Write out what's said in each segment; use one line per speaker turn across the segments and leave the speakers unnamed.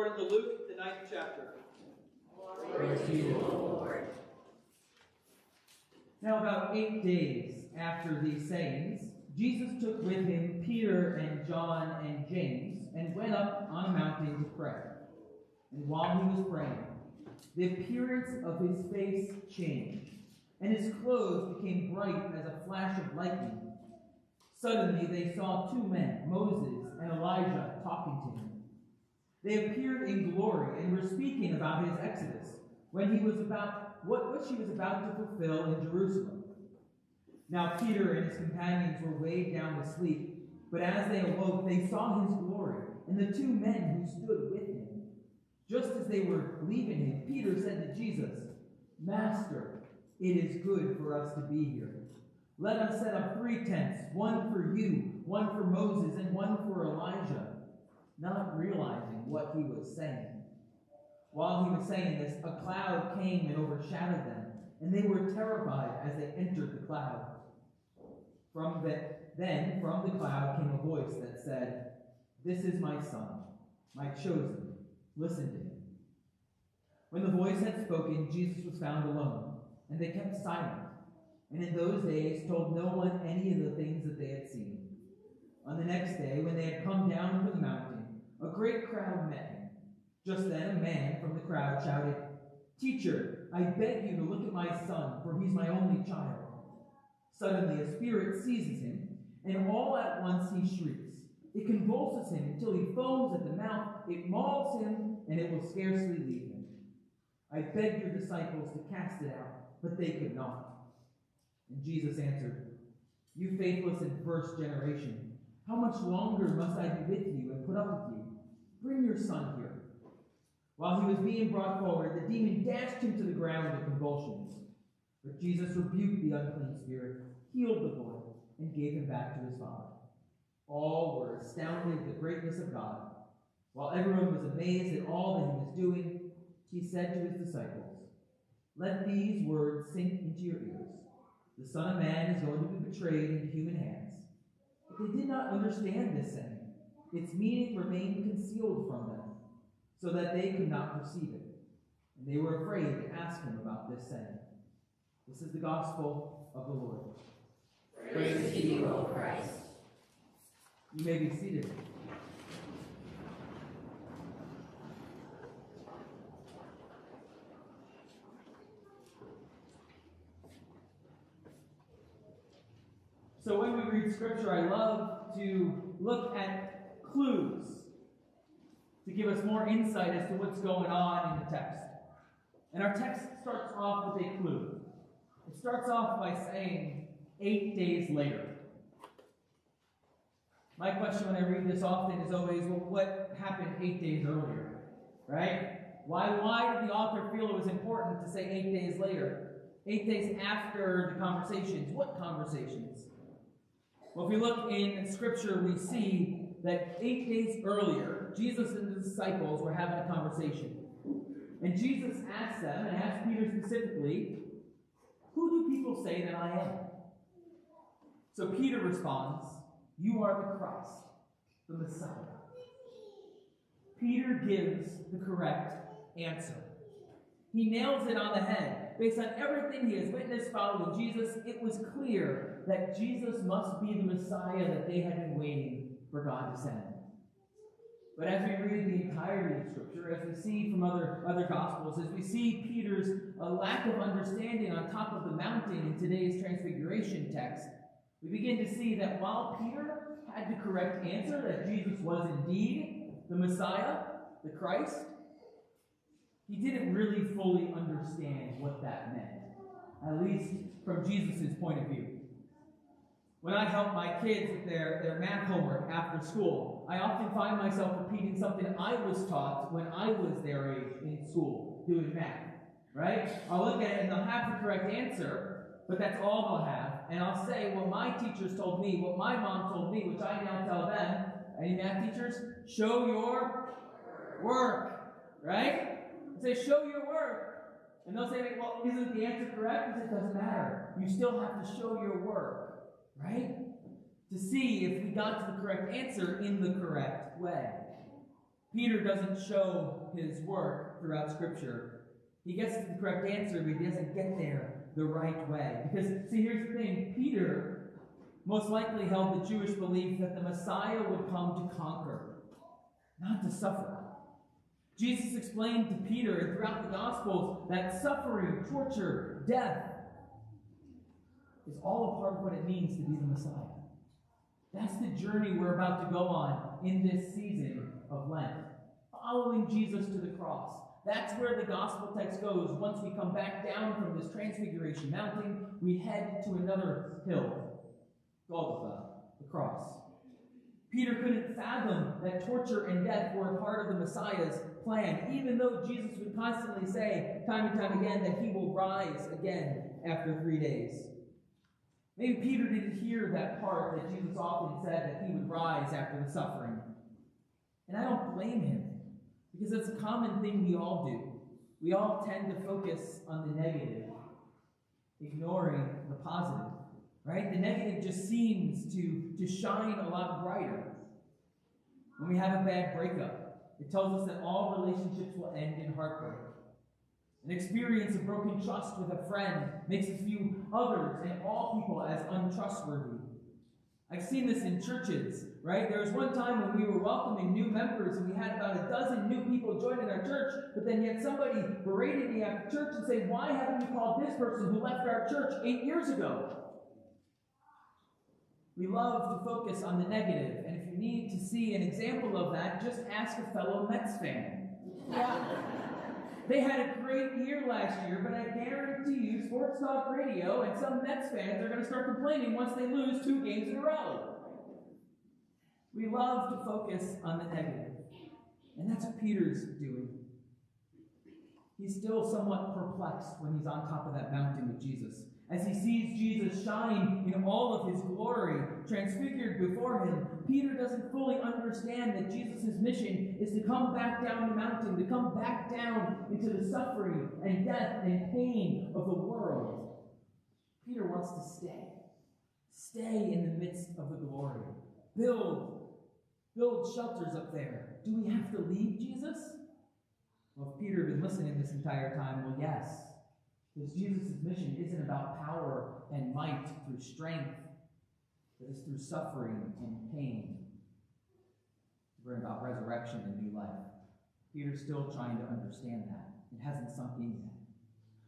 according to Luke, the 9th chapter.
Glory to you, Lord.
Now about 8 days after these sayings, Jesus took with him Peter and John and James and went up on a mountain to pray. And while he was praying, the appearance of his face changed, and his clothes became bright as a flash of lightning. Suddenly they saw two men, Moses and Elijah, talking to him. They appeared in glory and were speaking about his exodus, what she was about to fulfill in Jerusalem. Now Peter and his companions were weighed down to sleep, but as they awoke, they saw his glory and the two men who stood with him. Just as they were leaving him, Peter said to Jesus, "Master, it is good for us to be here. Let us set up 3 tents, one for you, one for Moses, and one for Elijah," not realizing what he was saying. While he was saying this, a cloud came and overshadowed them, and they were terrified as they entered the cloud. From the cloud came a voice that said, "This is my son, my chosen. Listen to him." When the voice had spoken, Jesus was found alone, and they kept silent, and in those days told no one any of the things that they had seen. On the next day, when they had come down from the mountain, a great crowd met him. Just then a man from the crowd shouted, "Teacher, I beg you to look at my son, for he's my only child." Suddenly a spirit seizes him, and all at once he shrieks. It convulses him until he foams at the mouth. It mauls him, and it will scarcely leave him. I begged your disciples to cast it out, but they could not. And Jesus answered, "You faithless and perverse generation, how much longer must I be with you and put up with you? Bring your son here." While he was being brought forward, the demon dashed him to the ground with convulsions. But Jesus rebuked the unclean spirit, healed the boy, and gave him back to his father. All were astounded at the greatness of God. While everyone was amazed at all that he was doing, he said to his disciples, "Let these words sink into your ears. The Son of Man is going to be betrayed into human hands." But they did not understand this saying. Its meaning remained concealed from them, so that they could not perceive it. And they were afraid to ask him about this saying. This is the gospel of the Lord.
Praise to you, O Christ.
You may be seated. So when we read Scripture, I love to look at clues to give us more insight as to what's going on in the text. And our text starts off with a clue. It starts off by saying, 8 days later. My question when I read this often is always, well, what happened 8 days earlier? Right? Why did the author feel it was important to say 8 days later? 8 days after the conversations. What conversations? Well, if we look in Scripture, we see that 8 days earlier, Jesus and the disciples were having a conversation. And Jesus asked them, and asked Peter specifically, "Who do people say that I am?" So Peter responds, "You are the Christ, the Messiah." Peter gives the correct answer. He nails it on the head. Based on everything he has witnessed following Jesus, it was clear that Jesus must be the Messiah that they had been waiting for God to send. But as we read the entirety of Scripture, as we see from other Gospels, as we see Peter's lack of understanding on top of the mountain in today's Transfiguration text, we begin to see that while Peter had the correct answer, that Jesus was indeed the Messiah, the Christ, he didn't really fully understand what that meant, at least from Jesus' point of view. When I help my kids with their math homework after school, I often find myself repeating something I was taught when I was their age in school, doing math, right? I'll look at it and they'll have the correct answer, but that's all they'll have. And I'll say what my teachers told me, what my mom told me, which I now tell them. Any math teachers? Show your work, right? I say, show your work. And they'll say, well, isn't the answer correct? I say, it doesn't matter. You still have to show your work. Right? To see if we got to the correct answer in the correct way. Peter doesn't show his work throughout Scripture. He gets to the correct answer, but he doesn't get there the right way. Because, see, here's the thing. Peter most likely held the Jewish belief that the Messiah would come to conquer, not to suffer. Jesus explained to Peter and throughout the Gospels that suffering, torture, death is all a part of what it means to be the Messiah. That's the journey we're about to go on in this season of Lent, following Jesus to the cross. That's where the gospel text goes. Once we come back down from this Transfiguration mountain, we head to another hill, Golgotha, the cross. Peter couldn't fathom that torture and death were a part of the Messiah's plan, even though Jesus would constantly say, time and time again, that he will rise again after 3 days. Maybe Peter didn't hear that part that Jesus often said that he would rise after the suffering. And I don't blame him, because it's a common thing we all do. We all tend to focus on the negative, ignoring the positive, right? The negative just seems to shine a lot brighter. When we have a bad breakup, it tells us that all relationships will end in heartbreak. An experience of broken trust with a friend makes us view others and all people as untrustworthy. I've seen this in churches, right? There was one time when we were welcoming new members and we had about a dozen new people joining our church, but then yet somebody berated me after church and said, why haven't you called this person who left our church 8 years ago? We love to focus on the negative, and if you need to see an example of that, just ask a fellow Mets fan. They had a great year last year, but I guarantee you, Sports Talk Radio and some Mets fans are going to start complaining once they lose 2 games in a row. We love to focus on the negative, and that's what Peter's doing. He's still somewhat perplexed when he's on top of that mountain with Jesus. As he sees Jesus shine in all of his glory, transfigured before him, Peter doesn't fully understand that Jesus' mission is to come back down the mountain, to come back down into the suffering and death and pain of the world. Peter wants to stay. Stay in the midst of the glory. Build shelters up there. Do we have to leave Jesus? Well, if Peter had been listening this entire time, well, yes. Because Jesus' mission isn't about power and might through strength, but it's through suffering and pain to bring about resurrection and new life. Peter's still trying to understand that. It hasn't sunk in yet.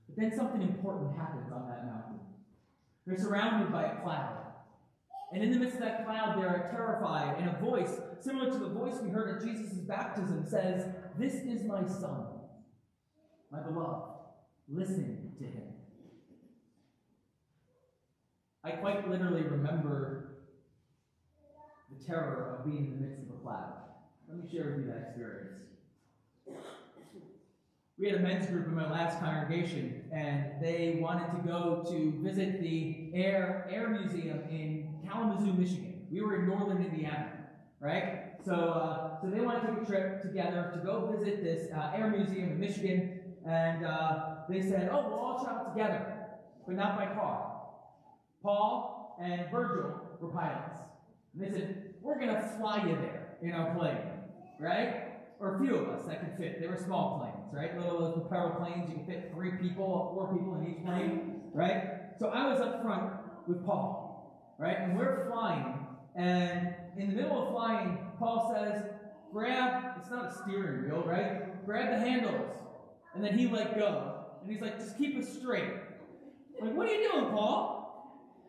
But then something important happens on that mountain. They're surrounded by a cloud. And in the midst of that cloud, they are terrified, and a voice, similar to the voice we heard at Jesus' baptism, says, "This is my Son, my beloved. Listen to him." I quite literally remember the terror of being in the midst of a cloud. Let me share with you that experience. We had a men's group in my last congregation, and they wanted to go to visit the Air Museum in Kalamazoo, Michigan. We were in northern Indiana, right? So they wanted to take a trip together to go visit this Air Museum in Michigan. And they said, oh, we'll all travel together, but not by car. Paul and Virgil were pilots. And they said, we're going to fly you there in our plane, right? Or a few of us that could fit. They were small planes, right? Little those propeller planes, you can fit 3 people or 4 people in each plane, right? So I was up front with Paul, right? And we're flying, and in the middle of flying, Paul says, it's not a steering wheel, right? Grab the handles. And then he let go. And he's like, just keep it straight. I'm like, what are you doing, Paul?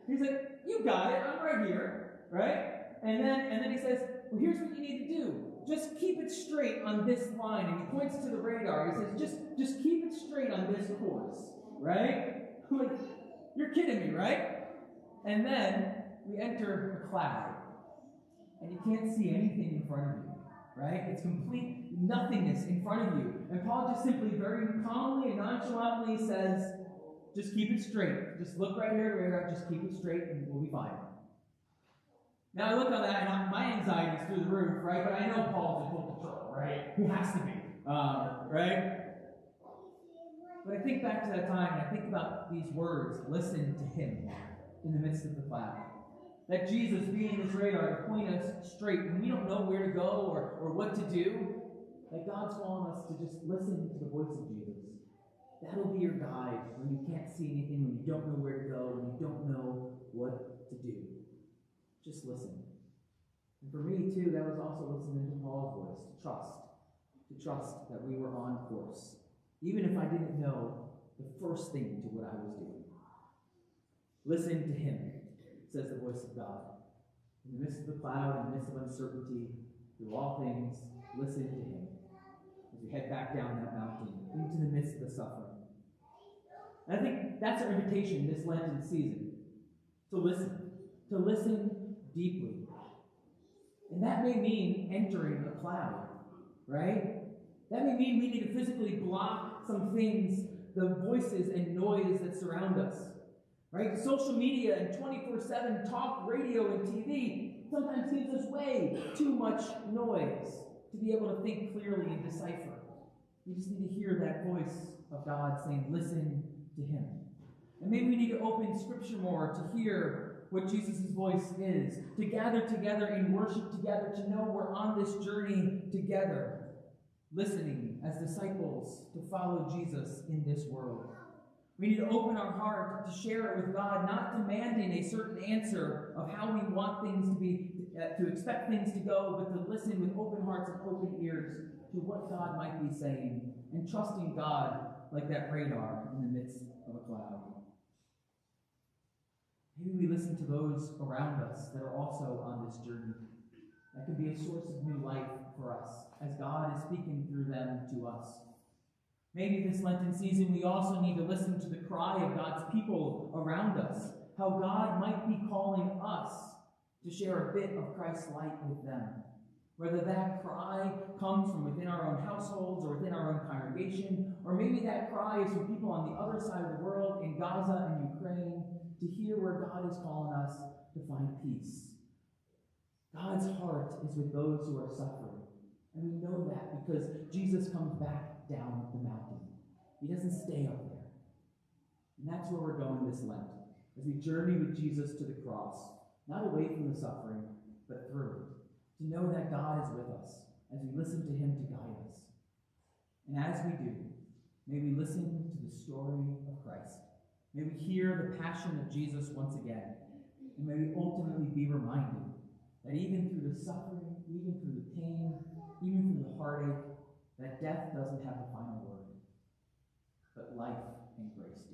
He's like, you got it. I'm right here. Right? And then he says, well, here's what you need to do. Just keep it straight on this line. And he points to the radar. He says, just keep it straight on this course. Right? I'm like, you're kidding me, right? And then we enter a cloud. And you can't see anything in front of you. Right? It's complete nothingness in front of you. And Paul just simply very calmly and nonchalantly says, just keep it straight. Just look right here at the radar, just keep it straight, and we'll be fine. Now I look on that, and my anxiety is through the roof, right? But I know Paul's in full control, right? He has to be, right? But I think back to that time, and I think about these words, listen to him in the midst of the cloud. That Jesus being this radar to point us straight when we don't know where to go or what to do. that God's calling us to just listen to the voice of Jesus. That'll be your guide when you can't see anything, when you don't know where to go, when you don't know what to do. Just listen. And for me, too, that was also listening to Paul's voice, to trust that we were on course, even if I didn't know the first thing to what I was doing. Listen to him, says the voice of God. In the midst of the cloud, in the midst of uncertainty, through all things, listen to him as we head back down that mountain into the midst of the suffering. And I think that's our invitation this Lenten season, to listen deeply. And that may mean entering a cloud, right? That may mean we need to physically block some things, the voices and noise that surround us, right? Social media and 24/7 talk, radio, and TV sometimes gives us way too much noise to be able to think clearly and decipher. We just need to hear that voice of God saying, listen to him. And maybe we need to open Scripture more to hear what Jesus' voice is, to gather together in worship together, to know we're on this journey together, listening as disciples to follow Jesus in this world. We need to open our heart to share it with God, not demanding a certain answer of how we want things to be, to expect things to go, but to listen with open hearts and open ears to what God might be saying, and trusting God like that radar in the midst of a cloud. Maybe we listen to those around us that are also on this journey. That could be a source of new life for us as God is speaking through them to us. Maybe this Lenten season we also need to listen to the cry of God's people around us, how God might be calling us to share a bit of Christ's light with them. Whether that cry comes from within our own households or within our own congregation, or maybe that cry is from people on the other side of the world in Gaza and Ukraine, to hear where God is calling us to find peace. God's heart is with those who are suffering. And we know that because Jesus comes back down the mountain. He doesn't stay up there. And that's where we're going this Lent, as we journey with Jesus to the cross, not away from the suffering, but through it. To know that God is with us as we listen to him to guide us. And as we do, may we listen to the story of Christ. May we hear the passion of Jesus once again. And may we ultimately be reminded that even through the suffering, even through the pain, even through the heartache, that death doesn't have the final word, but life and grace do.